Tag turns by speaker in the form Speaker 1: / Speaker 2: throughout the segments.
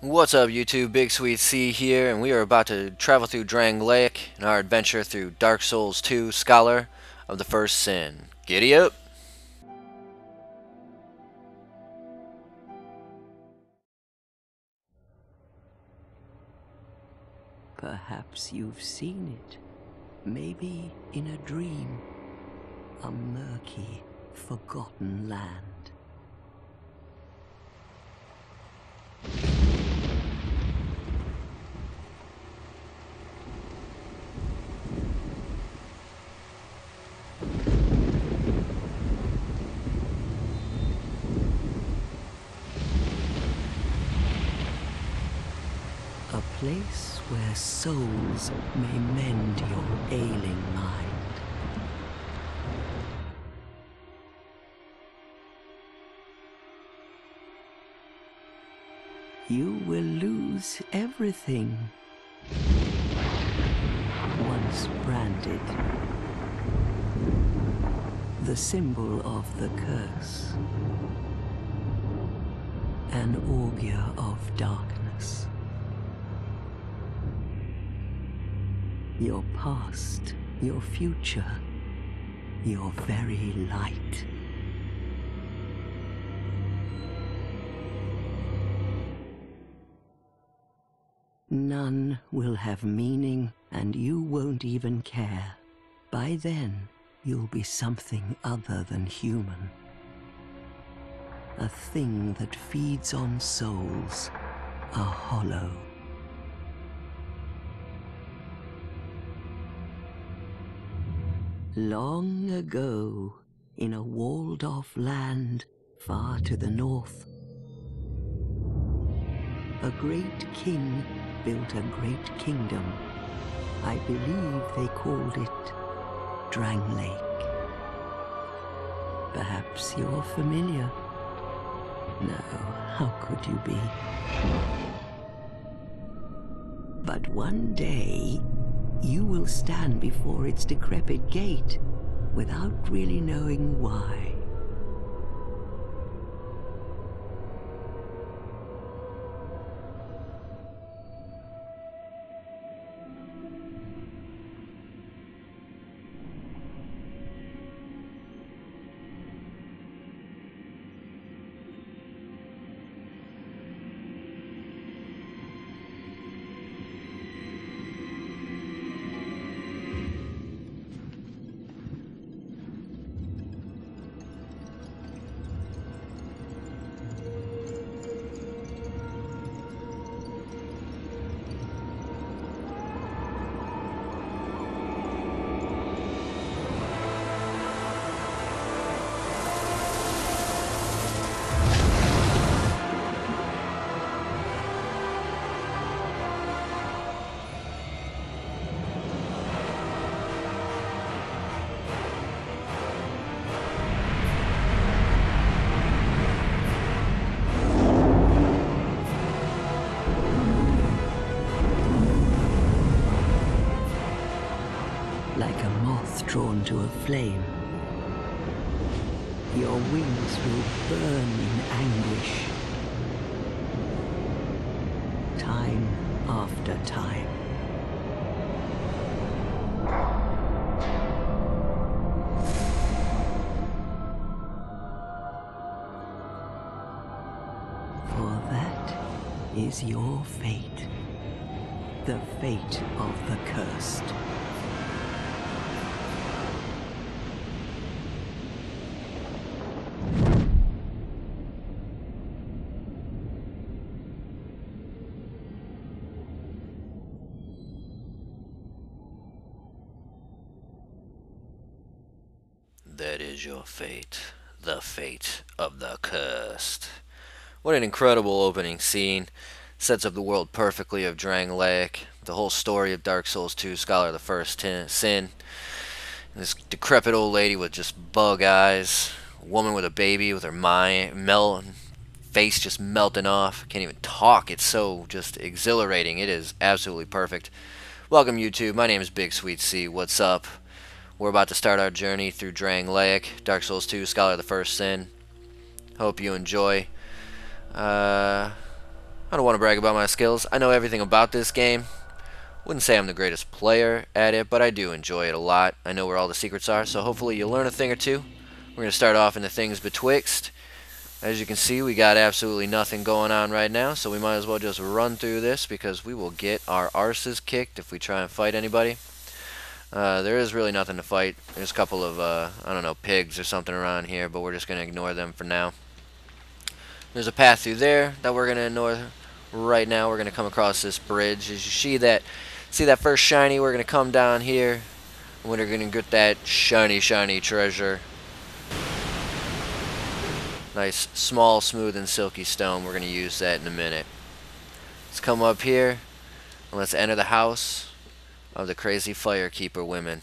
Speaker 1: What's up YouTube, BigSweetC here, and we are about to travel through Drangleic in our adventure through Dark Souls II, Scholar of the First Sin. Giddy up!
Speaker 2: Perhaps you've seen it, maybe in a dream, a murky, forgotten land. A place where souls may mend your ailing mind. You will lose everything once branded. The symbol of the curse. An augur of darkness. Your past, your future, your very light. None will have meaning, and you won't even care. By then, you'll be something other than human. A thing that feeds on souls, a hollow. Long ago, in a walled-off land far to the north, a great king built a great kingdom. I believe they called it Drangleic. Perhaps you're familiar? No, how could you be? But one day, you will stand before its decrepit gate without really knowing why. Like a moth drawn to a flame, your wings will burn in anguish, time after time. For that is your fate, the fate of the cursed.
Speaker 1: That is your fate, the fate of the cursed. What an incredible opening scene. Sets up the world perfectly of Drangleic, the whole story of Dark Souls II, Scholar of the First Sin. This decrepit old lady with just bug eyes, a woman with a baby with her face just melting off, can't even talk, it's so just exhilarating. It is absolutely perfect. Welcome YouTube, my name is BigSweetC, what's up? We're about to start our journey through Drangleic, Dark Souls II, Scholar of the First Sin. Hope you enjoy. I don't want to brag about my skills. I know everything about this game. Wouldn't say I'm the greatest player at it, but I do enjoy it a lot. I know where all the secrets are, so hopefully you'll learn a thing or two. We're going to start off in the Things Betwixt. As you can see, we got absolutely nothing going on right now, so we might as well just run through this because we will get our arses kicked if we try and fight anybody. There is really nothing to fight. There's a couple of, I don't know, pigs or something around here, but we're just going to ignore them for now. There's a path through there that we're going to ignore right now. We're going to come across this bridge. As you see that first shiny, we're going to come down here. And we're going to get that shiny, shiny treasure. Nice, small, smooth, and silky stone. We're going to use that in a minute. Let's come up here, and let's enter the house of the crazy firekeeper women.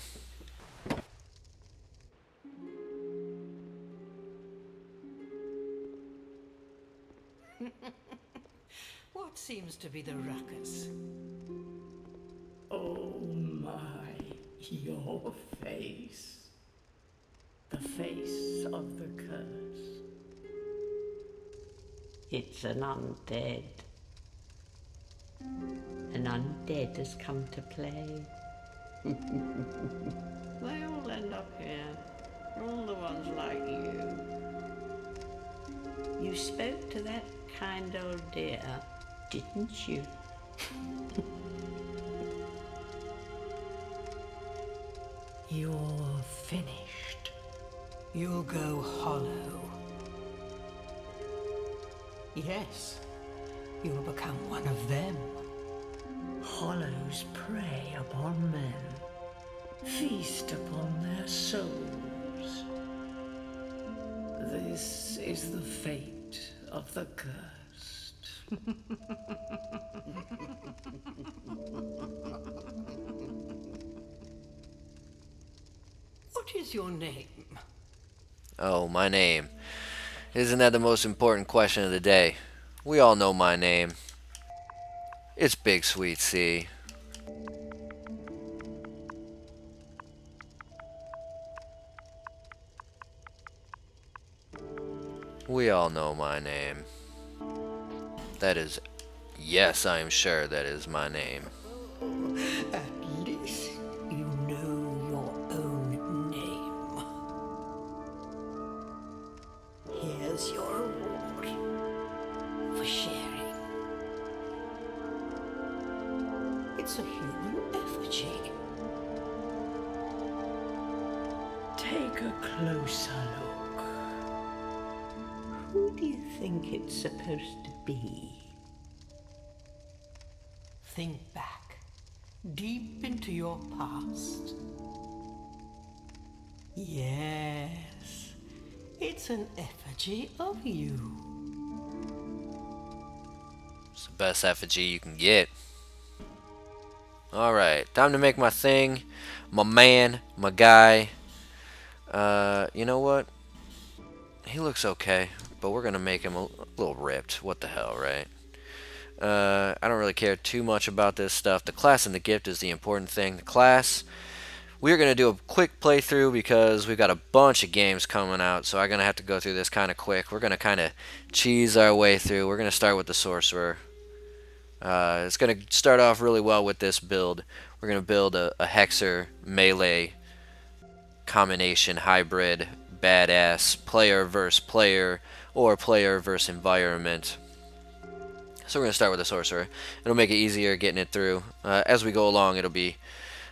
Speaker 3: What seems to be the ruckus?
Speaker 4: Oh my, your face. The face of the curse. It's an undead. An undead has come to play. They all end up here. All the ones like you. You spoke to that kind old dear, didn't you?
Speaker 3: You're finished. You'll go hollow. Yes, you'll become one of them.
Speaker 4: Hollows prey upon men, feast upon their souls. This is the fate of the cursed.
Speaker 3: What is your name?
Speaker 1: Oh, my name. Isn't that the most important question of the day? We all know my name. It's BigSweetC. We all know my name. That is... Yes, I am sure that is my name.
Speaker 3: At least you know your own name. Here's your reward for sharing. It's a human effigy.
Speaker 4: Take a closer look. Who do you think it's supposed to be?
Speaker 3: Think back, deep into your past. Yes, it's an effigy of you.
Speaker 1: It's the best effigy you can get. Alright, time to make my thing. My man, my guy. You know what? He looks okay, but we're gonna make him a little ripped. What the hell, right? I don't really care too much about this stuff. The class and the gift is the important thing. The class, we're going to do a quick playthrough because we've got a bunch of games coming out, so I'm going to have to go through this kind of quick. We're going to kind of cheese our way through. We're going to start with the sorcerer. It's going to start off really well with this build. We're going to build a hexer melee combination hybrid badass player versus player or player versus environment. So we're going to start with the sorcerer. It'll make it easier getting it through. As we go along, it'll be...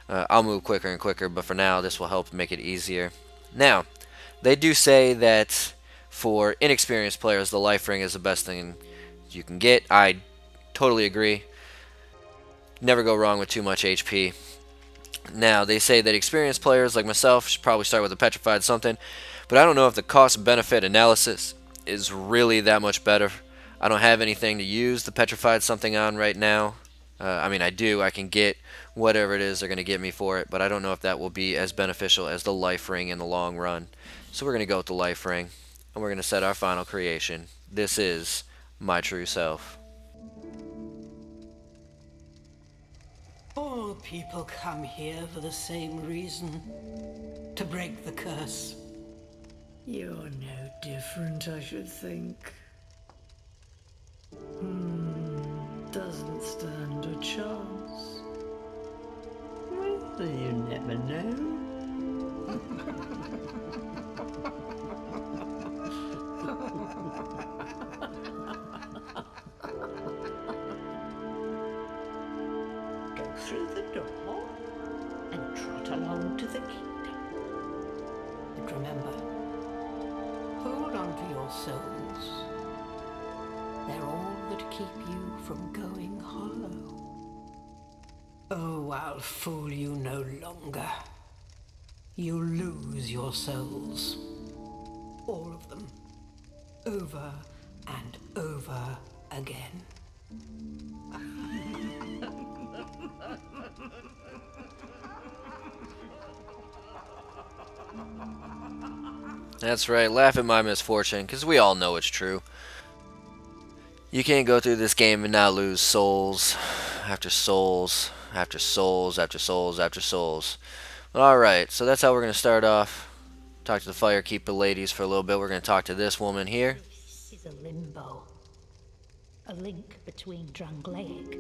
Speaker 1: I'll move quicker and quicker, but for now, this will help make it easier. Now, they do say that for inexperienced players, the life ring is the best thing you can get. I totally agree. Never go wrong with too much HP. Now, they say that experienced players like myself should probably start with a petrified something, but I don't know if the cost-benefit analysis is really that much better. I don't have anything to use the petrified something on right now. I mean, I do. I can get whatever it is they're going to give me for it, but I don't know if that will be as beneficial as the life ring in the long run. So we're going to go with the life ring, and we're going to set our final creation. This is my true self.
Speaker 3: All people come here for the same reason, to break the curse.
Speaker 4: You're no different, I should think.
Speaker 3: doesn't stand a chance. Well, you never know. Go through the door and trot along to the kingdom. And remember, hold on to your souls. They're all that keep you from going hollow. Oh, I'll fool you no longer. You lose your souls. All of them. Over and over again.
Speaker 1: That's right, laugh at my misfortune, because we all know it's true. You can't go through this game and not lose souls after souls after souls after souls after souls. Alright, so that's how we're going to start off. Talk to the Firekeeper ladies for a little bit. We're going to talk to this woman here.
Speaker 5: This is a limbo. A link between Drangleic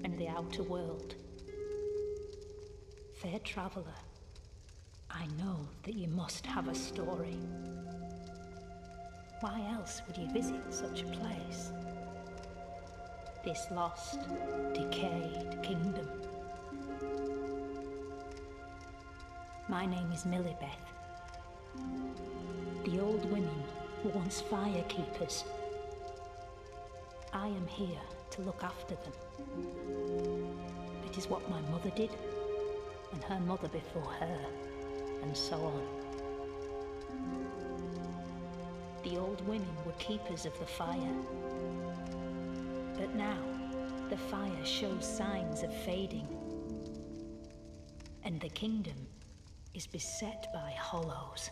Speaker 5: and the outer world. Fair traveller, I know that you must have a story. Why else would you visit such a place? This lost, decayed kingdom. My name is Millibeth. The old women were once firekeepers. I am here to look after them. It is what my mother did, and her mother before her, and so on. The old women were keepers of the fire. But now, the fire shows signs of fading. And the kingdom is beset by hollows.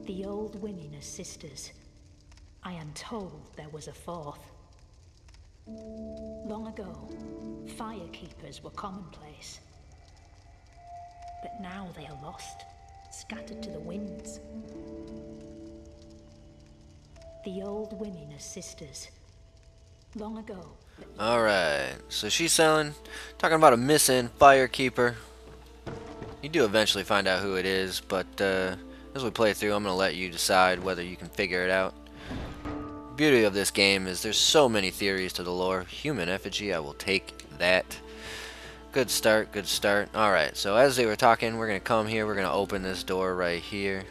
Speaker 5: The old women are sisters. I am told there was a fourth. Long ago, firekeepers were commonplace. But now they are lost, scattered to the winds. The old women are sisters. Long ago.
Speaker 1: Alright, so she's talking about a missing firekeeper. You do eventually find out who it is, but as we play through, I'm going to let you decide whether you can figure it out. The beauty of this game is there's so many theories to the lore. Human effigy, I will take that. Good start, good start. Alright, so as they were talking, we're going to come here, we're going to open this door right here.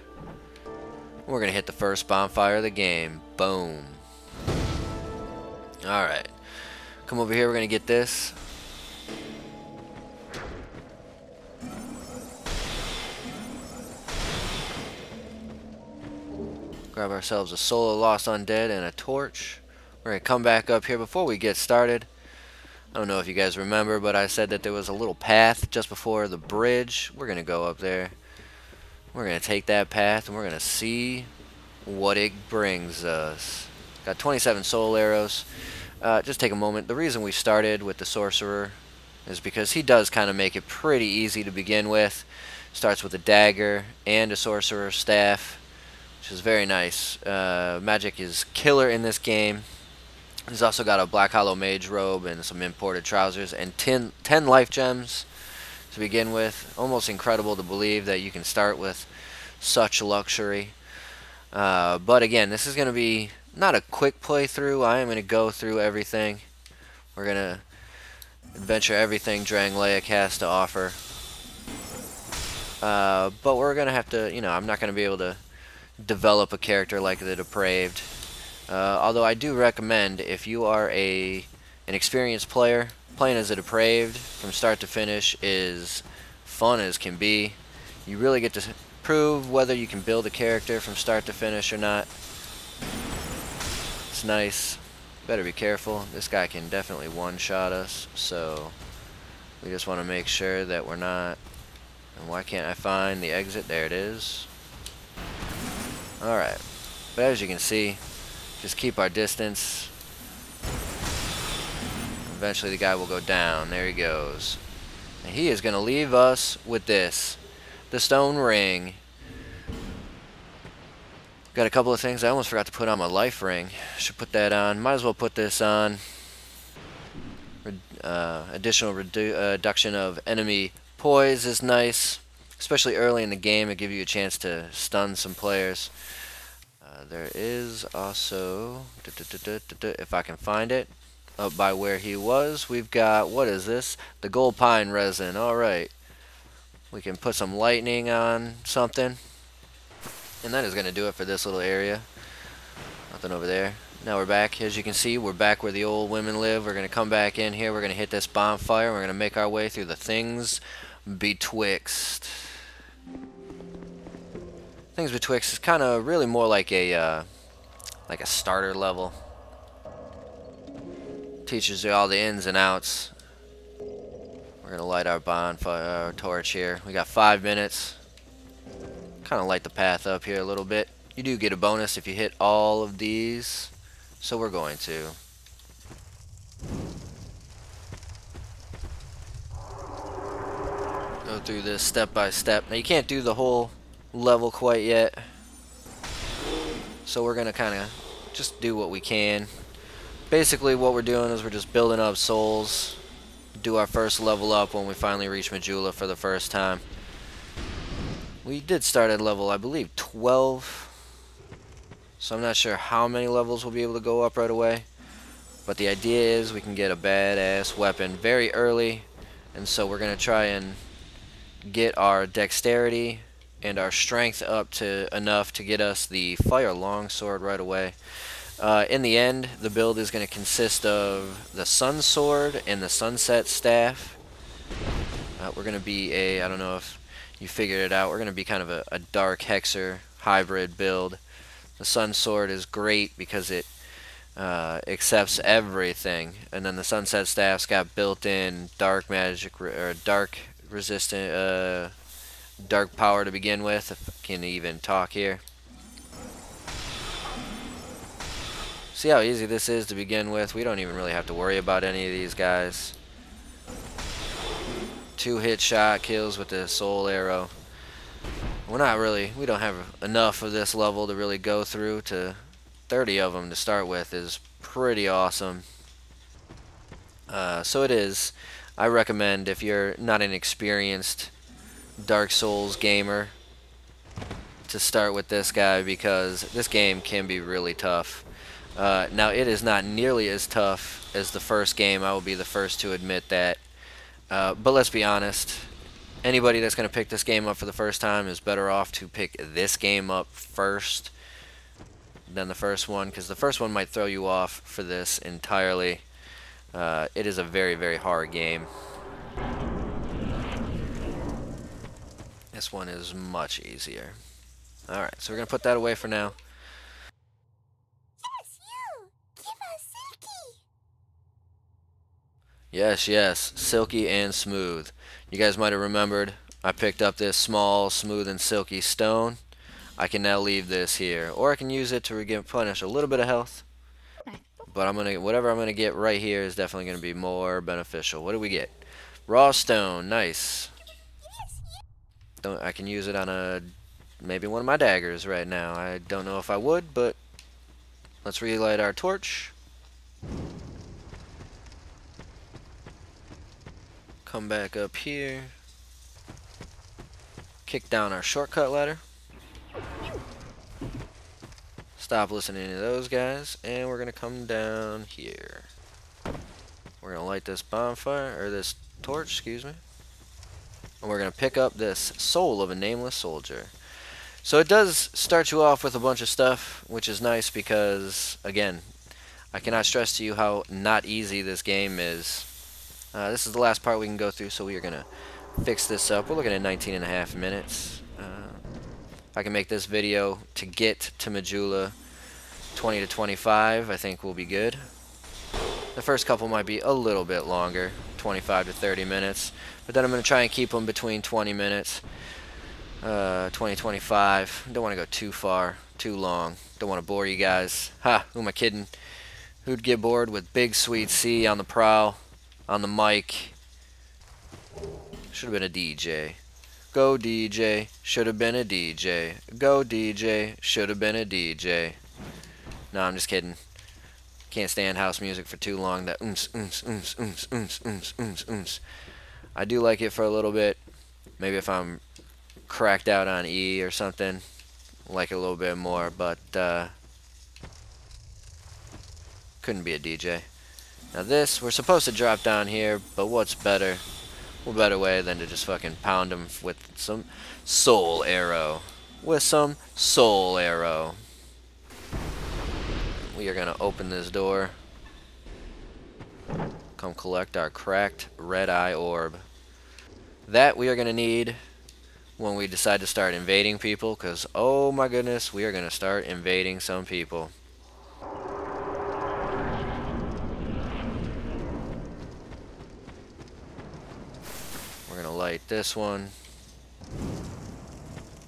Speaker 1: We're going to hit the first bonfire of the game. Boom. Alright. Come over here, we're going to get this. Grab ourselves a Soul of Lost Undead and a torch. We're going to come back up here before we get started. I don't know if you guys remember, but I said that there was a little path just before the bridge. We're going to go up there. We're going to take that path and we're going to see what it brings us. Got 27 soul arrows. Just take a moment. The reason we started with the sorcerer is because he does kind of make it pretty easy to begin with. Starts with a dagger and a sorcerer's staff, which is very nice. Magic is killer in this game. He's also got a Black Hollow Mage robe and some imported trousers and 10 life gems to begin with. Almost incredible to believe that you can start with such luxury. But again, this is going to be not a quick playthrough. I am going to go through everything. We're going to adventure everything Drangleic has to offer. But we're going to have to, I'm not going to be able to develop a character like the Depraved. Although I do recommend, if you are an experienced player, playing as a Depraved from start to finish is fun as can be. You really get to prove whether you can build a character from start to finish or not. It's nice. Better be careful. This guy can definitely one-shot us, so we just want to make sure that we're not. And why can't I find the exit? There it is. Alright. But as you can see, just keep our distance. Eventually the guy will go down. There he goes. And he is going to leave us with this. The stone ring. Got a couple of things. I almost forgot to put on my life ring. Should put that on. Might as well put this on. Additional reduction of enemy poise is nice, especially early in the game. It gives you a chance to stun some players. There is also, if I can find it, up by where he was, we've got, what is this? The gold pine resin. Alright. We can put some lightning on something. And that is going to do it for this little area. Nothing over there. Now we're back. As you can see, we're back where the old women live. We're going to come back in here. We're going to hit this bonfire. We're going to make our way through the Things Betwixt. Things Betwixt is kind of really more like a starter level. Teaches you all the ins and outs. We're going to light our bonfire, our torch here. We got 5 minutes. Kind of light the path up here a little bit. You do get a bonus if you hit all of these. So we're going to. Go through this step by step. Now you can't do the whole level quite yet. So we're going to kind of just do what we can. Basically what we're doing is we're just building up souls. Do our first level up when we finally reach Majula for the first time. We did start at level, I believe, 12. So I'm not sure how many levels we'll be able to go up right away. But the idea is we can get a badass weapon very early. And so we're going to try and get our dexterity and our strength up to enough to get us the fire longsword right away. In the end, the build is going to consist of the sun sword and the sunset staff. We're going to be a, I don't know if you figured it out, we're going to be kind of a dark hexer hybrid build. The sun sword is great because it accepts everything, and then the sunset staff's got built-in dark magic or dark resistant, dark power to begin with. If I can even talk here. See how easy this is to begin with? We don't even really have to worry about any of these guys. 2-hit shot kills with the soul arrow. We don't have enough of this level to really go through. To 30 of them to start with is pretty awesome. So it is. I recommend, if you're not an experienced Dark Souls gamer, to start with this guy, because this game can be really tough. Now it is not nearly as tough as the first game. I will be the first to admit that. But let's be honest. Anybody that's going to pick this game up for the first time is better off to pick this game up first than the first one, because the first one might throw you off for this entirely. It is a very, very hard game. This one is much easier. Alright, so we're going to put that away for now. Yes, yes, silky and smooth. You guys might have remembered I picked up this small, smooth, and silky stone. I can now leave this here, or I can use it to replenish a little bit of health. But whatever I'm gonna get right here is definitely gonna be more beneficial. What do we get? Raw stone, nice. I can use it on maybe one of my daggers right now. I don't know if I would, but let's relight our torch. Come back up here. Kick down our shortcut ladder. Stop listening to those guys, and we're gonna come down here. We're gonna light this bonfire, or this torch, excuse me. And we're gonna pick up this soul of a nameless soldier. So it does start you off with a bunch of stuff, which is nice because, again, I cannot stress to you how not easy this game is. This is the last part we can go through, so we are going to fix this up. We're looking at 19.5 minutes. If I can make this video to get to Majula 20 to 25, I think we'll be good. The first couple might be a little bit longer, 25 to 30 minutes. But then I'm going to try and keep them between 20 minutes, 20, 25. Don't want to go too far, too long. Don't want to bore you guys. Ha, who am I kidding? Who'd get bored with BigSweetC on the prowl? On the mic. Should have been a DJ. Go DJ, should have been a DJ. Go DJ, should have been a DJ. No, I'm just kidding. Can't stand house music for too long. That oomps, oomps, oomps, oomps, oomps, oomps, oomps, oomps. I do like it for a little bit. Maybe if I'm cracked out on E or something, like it a little bit more, but couldn't be a DJ. Now this, we're supposed to drop down here, but what's better? What better way than to just fucking pound them with some soul arrow. With some soul arrow. We are going to open this door. Come collect our cracked red eye orb. That we are going to need when we decide to start invading people, because oh my goodness, we are going to start invading some people. We're going to light this one.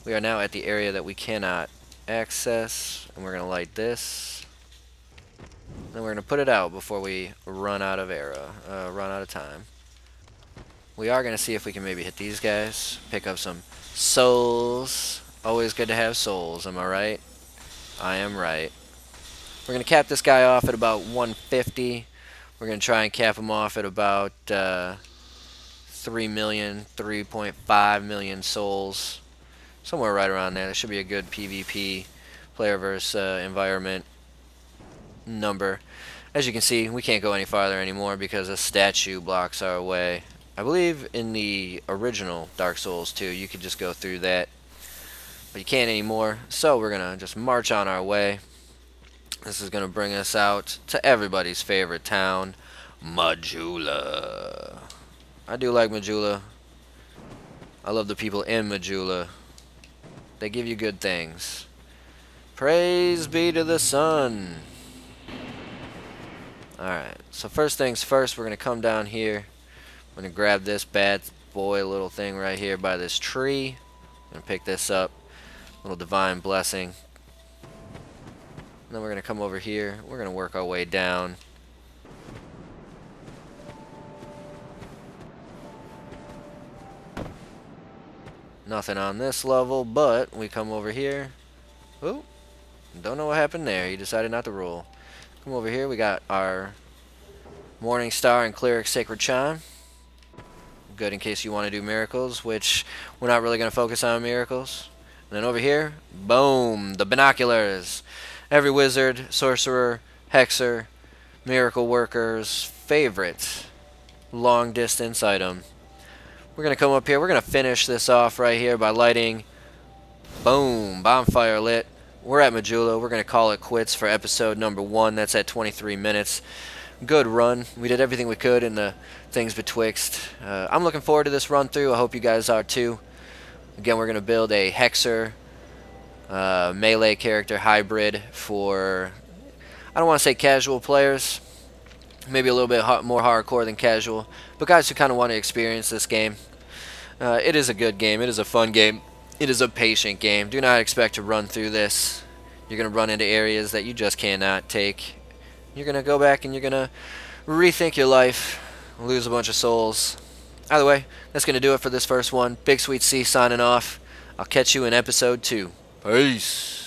Speaker 1: We are now at the area that we cannot access, and we're going to light this. Then we're going to put it out before we run out of run out of time. We are going to see if we can maybe hit these guys. Pick up some souls. Always good to have souls, am I right? I am right. We're going to cap this guy off at about 150. We're going to try and cap him off at about 3 million, 3.5 million souls. Somewhere right around there. That should be a good PvP, player versus environment number. As you can see, we can't go any farther anymore because a statue blocks our way. I believe in the original Dark Souls 2 you could just go through that, but you can't anymore, so we're gonna just march on our way. This is gonna bring us out to everybody's favorite town, Majula. I do like Majula. I love the people in Majula. They give you good things. Praise be to the sun. Alright, so first things first, we're going to come down here. We're going to grab this bad boy little thing right here by this tree. I'm going to pick this up. Little divine blessing. And then we're going to come over here. We're going to work our way down. Nothing on this level, but we come over here. Ooh, don't know what happened there. He decided not to roll. Come over here, we got our Morning Star and Cleric Sacred Chime. Good in case you want to do miracles, which we're not really going to focus on miracles. And then over here, boom, the binoculars. Every wizard, sorcerer, hexer, miracle worker's favorite long distance item. We're going to come up here, we're going to finish this off right here by lighting, boom, bonfire lit. We're at Majula. We're going to call it quits for episode number 1. That's at 23 minutes. Good run. We did everything we could in the Things Betwixt. I'm looking forward to this run through. I hope you guys are too. Again, we're going to build a hexer melee character hybrid for, I don't want to say casual players. Maybe a little bit more hardcore than casual. But guys who kind of want to experience this game. It is a good game. It is a fun game. It is a patient game. Do not expect to run through this. You're going to run into areas that you just cannot take. You're going to go back and you're going to rethink your life, lose a bunch of souls. Either way, that's going to do it for this first one. BigSweetC signing off. I'll catch you in episode 2. Peace.